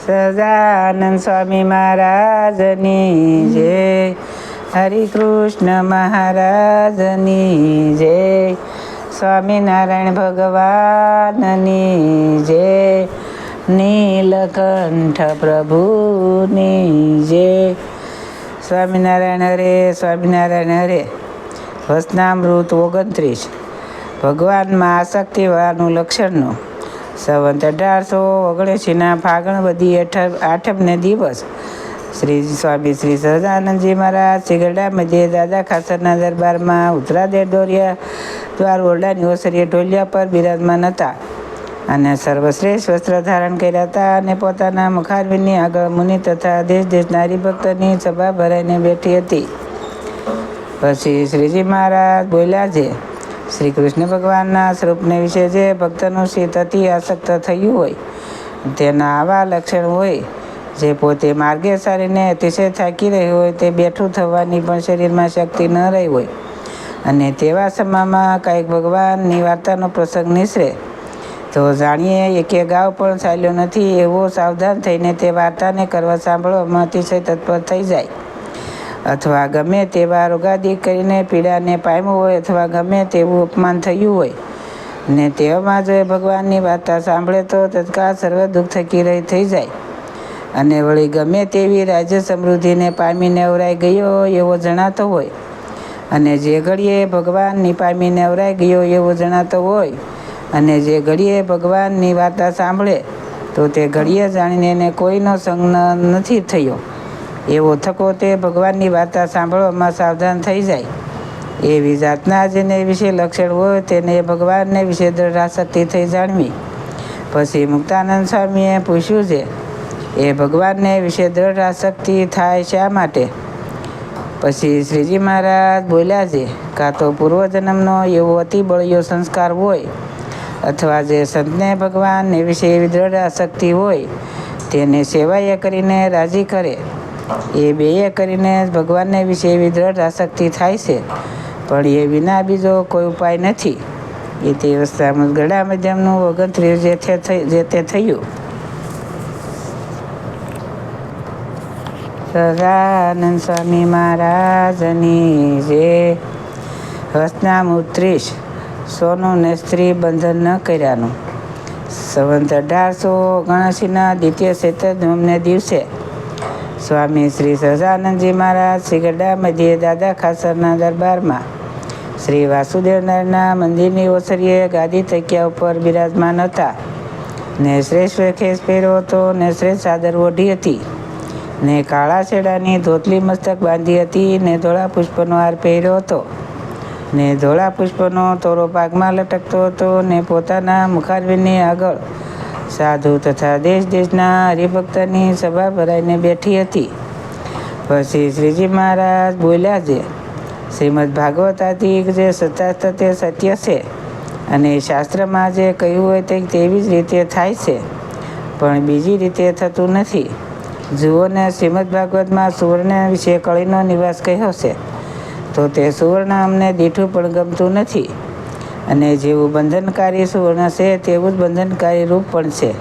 સહજાનંદ સ્વામી મહારાજની જય, હરિકૃષ્ણ મહારાજની જય, સ્વામિનારાયણ ભગવાનની જય, નીલકંઠ પ્રભુની જય. સ્વામિનારાયણ હરે, સ્વામિનારાયણ હરે. વચનામૃત 29. ભગવાનમાં આસક્તિવાળાનું લક્ષણનું. સંવત 1879 ફાગણ વદી આઠમને દિવસ શ્રી સ્વામી શ્રી સહજાનંદજી મહારાજ શ્રી ગરડા મધ્યે દાદા ખાસરના દરબારમાં ઉત્તરાદે દોર્યા દ્વાર ઓરડાની ઓસરીએ ઢોલિયા પર બિરાજમાન હતા અને સર્વશ્રેષ્ઠ વસ્ત્ર ધારણ કર્યા હતા અને પોતાના મુખારવિંદની આગળ મુનિ તથા દેશ દેશના હરિભક્તની સભા ભરાઈને બેઠી હતી. પછી શ્રીજી મહારાજ બોલ્યા છે, શ્રી કૃષ્ણ ભગવાનના સ્વરૂપને વિશે જે ભક્તનું ચિત્ત અતિ આસક્ત થયું હોય, તેના આવા લક્ષણ હોય, જે પોતે માર્ગે ચાલીને અતિશય થાકી રહ્યો હોય, તે બેઠું થવાની પણ શરીરમાં શક્તિ ન રહી હોય, અને તેવા સમયમાં કાંઈક ભગવાનની વાર્તાનો પ્રસંગ નિસરે તો જાણીએ એકે ગાવ પણ ચાલ્યો નથી એવો સાવધાન થઈને તે વાર્તાને કરવા સાંભળવામાં અતિશય તત્પર થઈ જાય, અથવા ગમે તેવા રોગાદી કરીને પીડાને પામ્યું હોય, અથવા ગમે તેવું અપમાન થયું હોય ને તેવામાં જો ભગવાનની વાર્તા સાંભળે તો તત્કાળ સર્વ દુઃખ થકી રહી થઈ જાય, અને વળી ગમે તેવી રાજ્ય સમૃદ્ધિને પામીને અવરાઈ ગયો એવો જણાતો હોય, અને જે ઘડીએ ભગવાનની પામીને અવરાઈ ગયો એવો જણાતો હોય, અને જે ઘડીએ ભગવાનની વાર્તા સાંભળે તો તે ઘડીએ જાણીને એને કોઈનો સંગ નથી થયો એવો થકો તે ભગવાનની વાર્તા સાંભળવામાં સાવધાન થઈ જાય. એવી જાતના જેને વિશે લક્ષણ હોય તેને ભગવાનને વિશે દ્રઢ આસક્તિ થઈ જાણવી. પછી મુક્તાનંદ સ્વામીએ પૂછ્યું છે, એ ભગવાનને વિશે દ્રઢ આસક્તિ થાય શા માટે? પછી શ્રીજી મહારાજ બોલ્યા છે, કાં તો પૂર્વજન્મનો એવો અતિ બળિયો સંસ્કાર હોય, અથવા જે સંતને ભગવાનને વિશે એવી દ્રઢ આસક્તિ હોય તેને સેવાએ કરીને રાજી કરે. એ બેએ કરીને ભગવાનને વિશે એવી દ્રઢ આસક્તિ થાય છે, પણ એ વિના બીજો કોઈ ઉપાય નથી. એ તે અવસ્થામાં ગરડા મધ્યમનું 29 જે તે થયું. સહજાનંદ સ્વામી મહારાજની જય. વચનામૃત 30. સોનું ને સ્ત્રી બંધન ન કર્યાનું. સંવત 1879 દ્વિતીય ચૈત્રને દિવસે સ્વામી શ્રી સહજાનંદજી મહારાજ શ્રી ગરડા મધ્યે દાદા ખાસરના દરબારમાં શ્રી વાસુદેવનારાયણના મંદિરની ઓસરીએ ગાદી તકિયા ઉપર બિરાજમાન હતા, ને શ્રેષ્ઠ ખેસ પહેર્યો હતો, ને શ્રેષ્ઠ ચાદર ઓઢી હતી, ને કાળા છેડાની ધોતલી મસ્તક બાંધી હતી, ને ધોળા પુષ્પનો હાર પહેર્યો હતો, ને ધોળા પુષ્પનો તોરો પાગમાં લટકતો હતો, ને પોતાના મુખારવિંદની આગળ સાધુ તથા દેશ દેશના હરિભક્તની સભા ભરાઈને બેઠી હતી. પછી શ્રીજી મહારાજ બોલ્યા છે, શ્રીમદ ભાગવતાથી જે સત્યાસ્ત તે સત્ય છે, અને શાસ્ત્રમાં જે કહ્યું હોય તે તેવી જ રીતે થાય છે, પણ બીજી રીતે થતું નથી. જુઓ ને, શ્રીમદ ભાગવતમાં સુવર્ણ વિશે કળીનો નિવાસ કહ્યો છે, તો તે સુવર્ણ અમને દીઠું પણ ગમતું નથી, અને જેવું બંધનકારી સુવર્ણ છે તેવું જ બંધનકારી રૂપ પણ છે.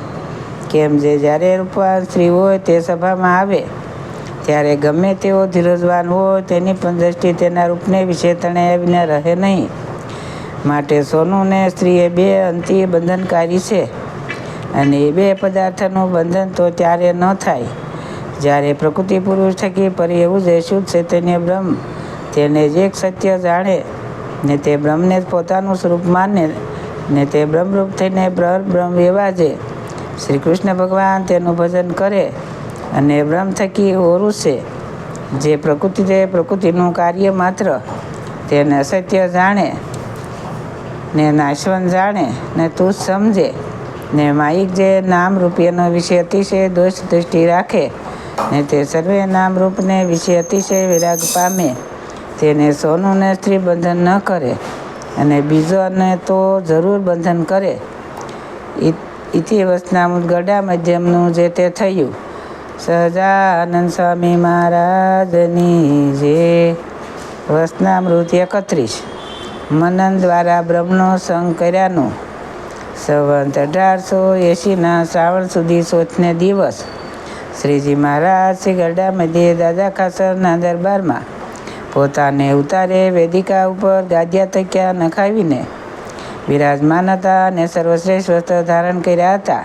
કેમ જે જ્યારે રૂપવાન સ્ત્રી હોય તે સભામાં આવે ત્યારે ગમે તેવો ધીરજવાન હોય તેની પણ દ્રષ્ટિ તેના રૂપને વિશે તણાયા વિના રહે નહીં. માટે સોનું ને સ્ત્રી એ બે અંતિ બંધનકારી છે, અને એ બે પદાર્થનું બંધન તો ત્યારે ન થાય જ્યારે પ્રકૃતિ પુરુષ થકી પરી એવું જ શુદ્ધ ચૈતન્ય બ્રહ્મ તેને જ એક સત્ય જાણે, ને તે બ્રહ્મને જ પોતાનું સ્વરૂપ માને, ને તે બ્રહ્મરૂપ થઈને બ્રહ્મ એવા છે શ્રી કૃષ્ણ ભગવાન તેનું ભજન કરે, અને બ્રહ્મ થકી ઓરું છે જે પ્રકૃતિનું કાર્ય માત્ર તેને અસત્ય જાણે, ને નાશવંત જાણે, ને તુચ્છ સમજે, ને માયિક જે નામ રૂપિયાનો વિશે અતિશય દોષ દૃષ્ટિ રાખે, ને તે સર્વે નામ રૂપને વિશે અતિશય વિરાગ પામે, તેને સોનું ને સ્ત્રી બંધન ન કરે, અને બીજોને તો જરૂર બંધન કરે. ઇતિ વચનામૃત ગરડા મધ્યમનું જે તે થયું. સહજાનંદ સ્વામી મહારાજની જય. વચનામૃત 31. મનન દ્વારા બ્રહ્મનો સંગ કર્યાનું. સંવત 1880 શ્રાવણ સુધી 14ને દિવસ શ્રીજી મહારાજ શ્રી ગરડા મધ્યે દાદા ખાસરના દરબારમાં પોતાને ઉતારે વેદિકા ઉપર ગાદિયા તક્યા નખાવીને બિરાજમાન હતા અને સર્વશ્રેષ્ઠ વસ્ત્ર ધારણ કર્યા હતા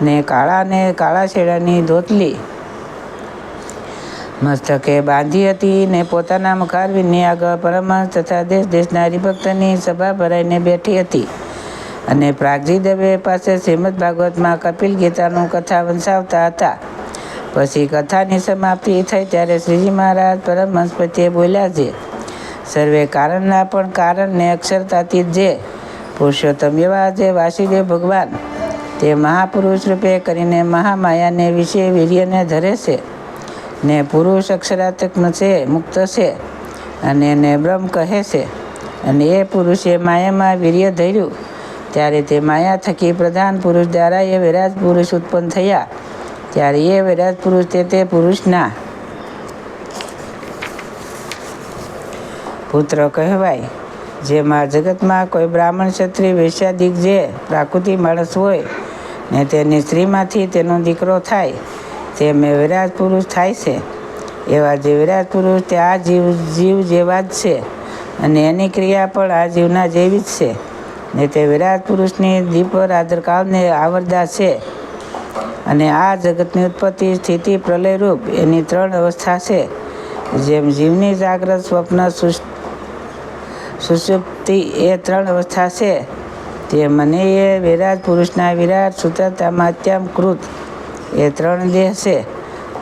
ને કાળા શેડાની ધોતલી મસ્તકે બાંધી હતી ને પોતાના મુખારવિંદની આગળ પરમહંસ તથા દેશ દેશના હરિભક્તની સભા ભરાઈને બેઠી હતી અને પ્રાગજી દવે પાસે શ્રીમદ ભાગવતમાં કપિલ ગીતાનું કથા વંચાવતા હતા. પછી કથાની સમાપ્તિ થઈ ત્યારે શ્રીજી મહારાજ પરમહંસ પ્રત્યે બોલ્યા છે, સર્વે કારણના પણ કારણ ને અક્ષરતાતીત જે પુરુષોત્તમ એવા જે વાસુદેવ ભગવાન તે મહાપુરુષ રૂપે કરીને મહામાયાને વિશે વીર્યને ધરે છે ને પુરુષ અક્ષરાત્મક છે, મુક્ત છે અને એને બ્રહ્મ કહે છે. અને એ પુરુષે માયામાં વીર્ય ધર્યું ત્યારે તે માયા થકી પ્રધાન પુરુષ દ્વારા એ વિરાજ પુરુષ ઉત્પન્ન થયા. ત્યારે એ વિરાજ પુરુષ તે પુરુષના પુત્ર કહેવાય. જેમાં જગતમાં કોઈ બ્રાહ્મણ ક્ષત્રિય વૈશ્યાદિક જે પ્રાકૃતિક માણસ હોય ને તેની સ્ત્રીમાંથી તેનો દીકરો થાય તેમ વિરાજ પુરુષ થાય છે. એવા જે વિરાજ પુરુષ તે આ જીવ જેવા જ છે અને એની ક્રિયા પણ આ જીવના જેવી જ છે ને તે વિરાટ પુરુષની દીપર આદરકાળને આવરદા છે. અને આ જગતની ઉત્પત્તિ સ્થિતિ પ્રલયરૂપ એની 3 અવસ્થા છે. જેમ જીવની જાગ્રત સ્વપ્ન સુષુપ્તિ એ 3 અવસ્થા છે તે મને એ વિરાટ પુરુષના વિરાટ સૂત્રતામાં અત્યામકૃત એ 3 દેહ છે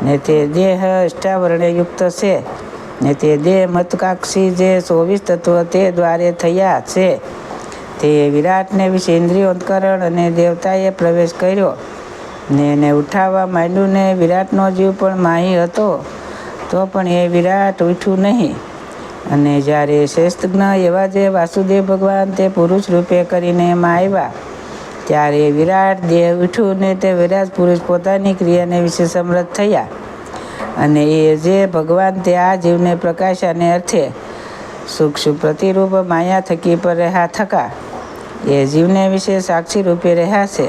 ને તે દેહ અષ્ટાવરણે યુક્ત છે ને તે દેહ મતકાક્ષી જે 24 તત્વ તે દ્વારે થયા છે. તે વિરાટને વિશે ઇન્દ્રિયો અંતકરણ અને દેવતાએ પ્રવેશ કર્યો ને એને ઉઠાવવા માંડ્યું ને વિરાટનો જીવ પણ માહી હતો તો પણ એ વિરાટ ઉઠ્યું નહીં. અને જ્યારે શ્રેષ્ઠજ્ઞ એવા જે વાસુદેવ ભગવાન તે પુરુષ રૂપે કરીને એમાં આવ્યા ત્યારે વિરાટ દેહ ઉઠ્યું ને તે વિરાટ પુરુષ પોતાની ક્રિયાને વિશે સમર્થ થયા. અને એ જે ભગવાન તે આ જીવને પ્રકાશાને અર્થે સૂક્ષ્મ પ્રતિરૂપ માયા થકી પર રહ્યા થકા એ જીવને વિશે સાક્ષી રૂપે રહ્યા છે.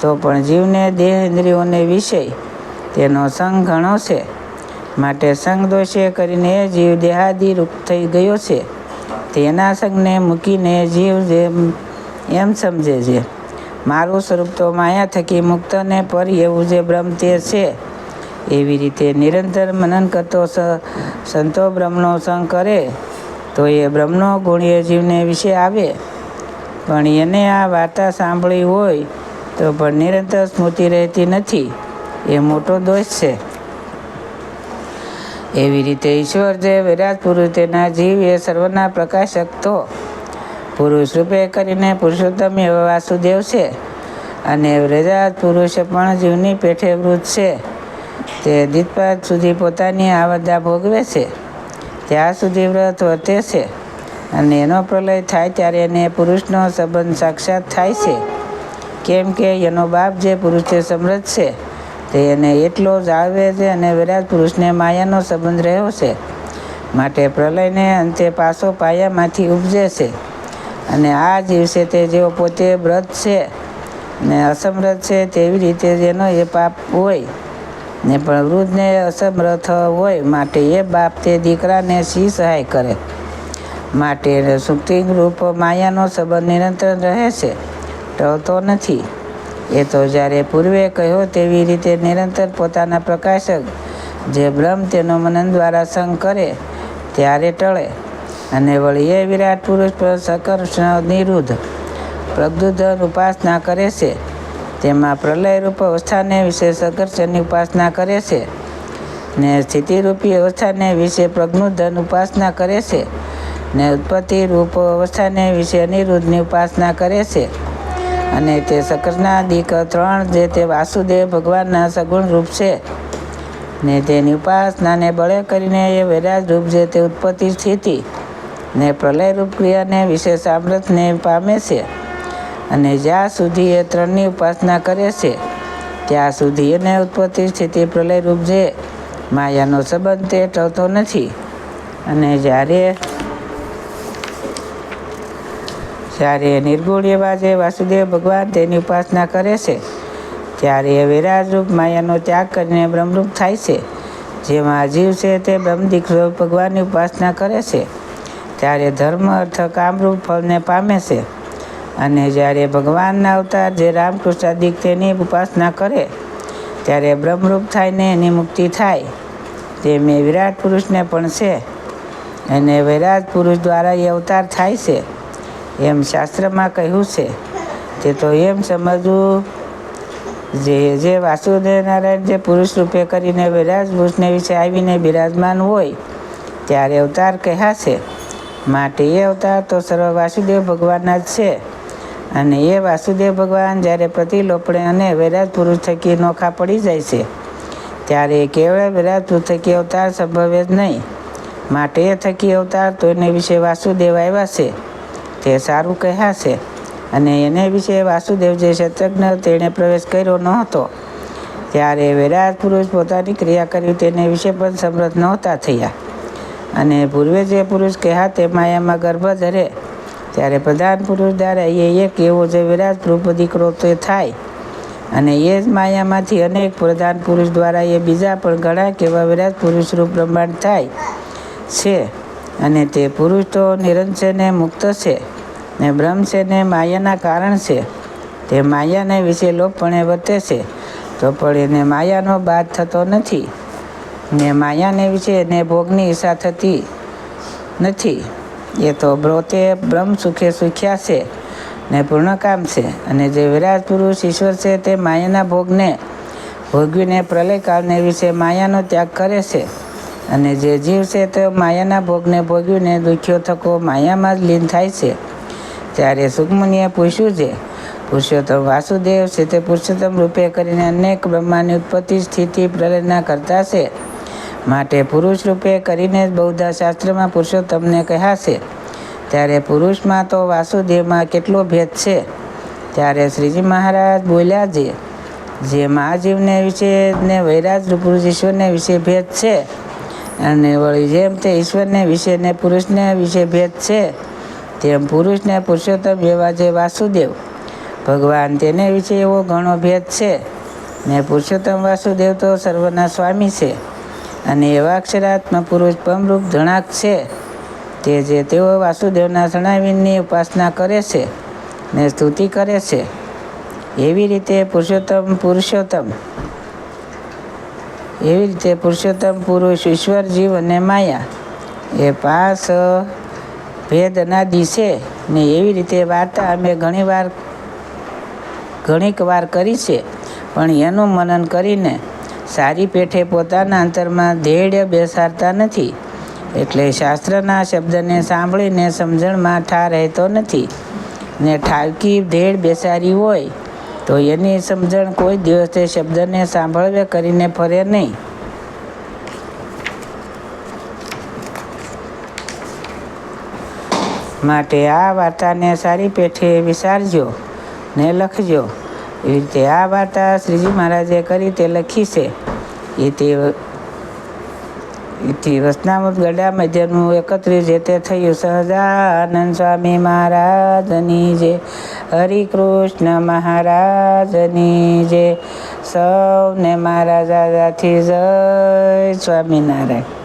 તો પણ જીવને દેહ ઇન્દ્રિયોને વિષય તેનો સંગ ઘણો છે. માટે સંગ દોષે કરીને એ જીવ દેહાદી રૂપ થઈ ગયો છે. તેના સંગને મૂકીને જીવ એમ સમજે છે મારું સ્વરૂપ તો માયા થકી મુક્તને પર એવું જે બ્રહ્મ તે છે. એવી રીતે નિરંતર મનન કરતો સંતો બ્રહ્મનો સંગ કરે તો એ બ્રહ્મનો ગુણ એ જીવને વિશે આવે. પણ એને આ વાર્તા સાંભળી હોય તો પણ નિરંતર સ્મૃતિ રહેતી નથી, એ મોટો દોષ છે. એવી રીતે ઈશ્વર જે વિરાટ પુરુષ તેના જીવ એ સર્વના પ્રકાશક તો પુરુષ રૂપે કરીને પુરુષોત્તમ એવા વાસુદેવ છે. અને વિરાટ પુરુષ પણ જીવની પેઠે વૃત છે. તે દિત્પાદ સુધી પોતાની આવરદા ભોગવે છે ત્યાં સુધી વ્રત વર્તે છે. અને એનો પ્રલય થાય ત્યારે એને પુરુષનો સંબંધ સાક્ષાત થાય છે. કેમ કે એનો બાપ જે પુરુષ તે સમૃદ્ધ છે તે એને એટલો જાળવે છે અને વિરાટ પુરુષને માયાનો સંબંધ રહ્યો છે. માટે પ્રલયને અંતે પાછો પાયામાંથી ઉપજે છે. અને આ જીવ તે જેવો પોતે વ્રત છે ને અસમર્થ છે તેવી રીતે જેનો એ પાપ હોય ને પણ વૃદ્ધને અસમર્થ હોય માટે એ બાપ તે દીકરાને શી સહાય કરે. માટે સુક્તિ રૂપ માયાનો સંબંધ નિરંતર રહે છે, ટળતો નથી. એ તો જ્યારે પૂર્વે કહ્યો તેવી રીતે નિરંતર પોતાના પ્રકાશક જે બ્રહ્મ તેનો મનન દ્વારા સંગ કરે ત્યારે ટળે. અને વળી એ વિરાટ પુરુષ પર સકર્ષણ નિરુદ્ધ પ્રબુદ્ધ ઉપાસના કરે છે. તેમાં પ્રલયરૂપ અવસ્થાને વિશે સકર્ષણની ઉપાસના કરે છે ને સ્થિતિરૂપી અવસ્થાને વિશે પ્રજ્ઞુધન ઉપાસના કરે છે ને ઉત્પત્તિ રૂપ અવસ્થાને વિશે અનિરુદ્ધની ઉપાસના કરે છે. અને તે સકર્ષણાદિક 3 જે તે વાસુદેવ ભગવાનના સગુણ રૂપ છે ને તેની ઉપાસનાને બળે કરીને એ વિરાજ રૂપ જે તે ઉત્પત્તિ સ્થિતિ ને પ્રલયરૂપ ક્રિયાને વિશે સામર્થ્યને પામે છે. અને જ્યાં સુધી એ 3ની ઉપાસના કરે છે ત્યાં સુધી એને ઉત્પત્તિ સ્થિતિ પ્રલયરૂપ જે માયાનો સંબંધ તે ટળતો નથી. અને જ્યારે નિર્ગુણ એવા જે વાસુદેવ ભગવાન તેની ઉપાસના કરે છે ત્યારે વિરાજરૂપ માયાનો ત્યાગ કરીને બ્રહ્મરૂપ થાય છે. જેમાં જીવ છે તે બ્રહ્મદીક સ્વરૂપ ભગવાનની ઉપાસના કરે છે ત્યારે ધર્મ અર્થ કામરૂપ ફળને પામે છે. અને જ્યારે ભગવાનના અવતાર જે રામકૃષ્ણાદિક તેની ઉપાસના કરે ત્યારે બ્રહ્મરૂપ થાયને એની મુક્તિ થાય. તેમ એ વિરાટ પુરુષને પણ છે અને વિરાટ પુરુષ દ્વારા એ અવતાર થાય છે એમ શાસ્ત્રમાં કહ્યું છે. તે તો એમ સમજવું જે વાસુદેવ નારાયણ જે પુરુષ રૂપે કરીને વિરાટ પુરુષને વિશે આવીને બિરાજમાન હોય ત્યારે અવતાર કહ્યા છે. માટે એ અવતાર તો સર્વ વાસુદેવ ભગવાનના જ છે. અને એ વાસુદેવ ભગવાન જ્યારે પ્રતિલોપણે અને વિરાટ પુરુષ થકી નોખા પડી જાય છે ત્યારે કેવળ વિરાટ પુરુષ થકી અવતાર સંભવે જ નહીં. માટે એ થકી અવતાર તો એને વિશે વાસુદેવ આવ્યા છે તે સારું કહ્યા છે. અને એને વિશે વાસુદેવ જે શત્રુઘ્ન તેણે પ્રવેશ કર્યો ન હતો ત્યારે વિરાટ પુરુષ પોતાની ક્રિયા કરી તેને વિશે પણ સમર્થ નહોતા થયા. અને પૂર્વે જે પુરુષ કહ્યા તે માયામાં ગર્ભ ધરે ત્યારે પ્રધાન પુરુષ દ્વારા એ એક એવો જે વિરાટ રૂપ દીકરો તે થાય. અને એ જ માયામાંથી અનેક પ્રધાન પુરુષ દ્વારા એ બીજા પણ ઘણા કેવા વિરાટ પુરુષ રૂપ બ્રહ્માંડ થાય છે. અને તે પુરુષ તો નિરંજન ને મુક્ત છે ને બ્રહ્મ છે ને માયાના કારણ છે. તે માયાને વિશે લોપપણે વર્તે છે તો પણ એને માયાનો બાદ થતો નથી ને માયાને વિશે એને ભોગની ઈચ્છા થતી નથી. એ તો બ્રોતે બ્રહ્મ સુખે સુખ્યા છે ને પૂર્ણકામ છે. અને જે વિરાટ પુરુષ ઈશ્વર છે તે માયાના ભોગને ભોગવીને પ્રલયકાળને વિશે માયાનો ત્યાગ કરે છે. અને જે જીવ છે તે માયાના ભોગને ભોગવીને દુખ્યો થકો માયામાં જ લીન થાય છે. ત્યારે સુખમુનિએ પૂછ્યું છે પુરુષોત્તમ વાસુદેવ છે તે પુરુષોત્તમ રૂપે કરીને અનેક બ્રહ્માની ઉત્પત્તિ સ્થિતિ પ્રલયના કરતા છે. માટે પુરુષ રૂપે કરીને જ બૌદ્ધ શાસ્ત્રમાં પુરુષોત્તમને કહ્યા છે. ત્યારે પુરુષમાં તો વાસુદેવમાં કેટલો ભેદ છે. ત્યારે શ્રીજી મહારાજ બોલ્યા જે મહાજીવને વિશે ને વૈરાજ પુરુષ ઈશ્વરને વિશે ભેદ છે અને વળી જેમ તે ઈશ્વરને વિશે ને પુરુષને વિશે ભેદ છે તેમ પુરુષને પુરુષોત્તમ એવા જે વાસુદેવ ભગવાન તેને વિશે એવો ઘણો ભેદ છે. ને પુરુષોત્તમ વાસુદેવ તો સર્વના સ્વામી છે અને એવા અક્ષરાત્મા પુરુષ પમરૂપ ધણાક છે તે જે તેઓ વાસુદેવના શરણાવીની ઉપાસના કરે છે ને સ્તુતિ કરે છે. એવી રીતે પુરુષોત્તમ પુરુષ ઈશ્વર જીવ અને માયા એ 5 ભેદ અનાદિ છે. ને એવી રીતે વાર્તા અમે ઘણીક વાર કરી છે પણ એનું મનન કરીને સારી પેઠે પોતાના અંતરમાં ધૈર્ય બેસાડતા નથી. એટલે શાસ્ત્રના શબ્દને સાંભળીને સમજણમાં ઠાર રહેતો નથી. ને ઠાવકી ધૈર્ય બેસાડી હોય તો એની સમજણ કોઈ દિવસ તે શબ્દને સાંભળવે કરીને ફરે નહીં. માટે આ વાર્તાને સારી પેઠે વિચારજો ને લખજો. એવી રીતે આ વાર્તા શ્રીજી મહારાજે કરી તે લખી છે. એથી વચનામૃત ગડા મધ્યનું 31 જે તે થયું. સહજાનંદ સ્વામી મહારાજની જય. હરિકૃષ્ણ મહારાજની જય. સૌને મારા દાદાથી જય સ્વામિનારાયણ.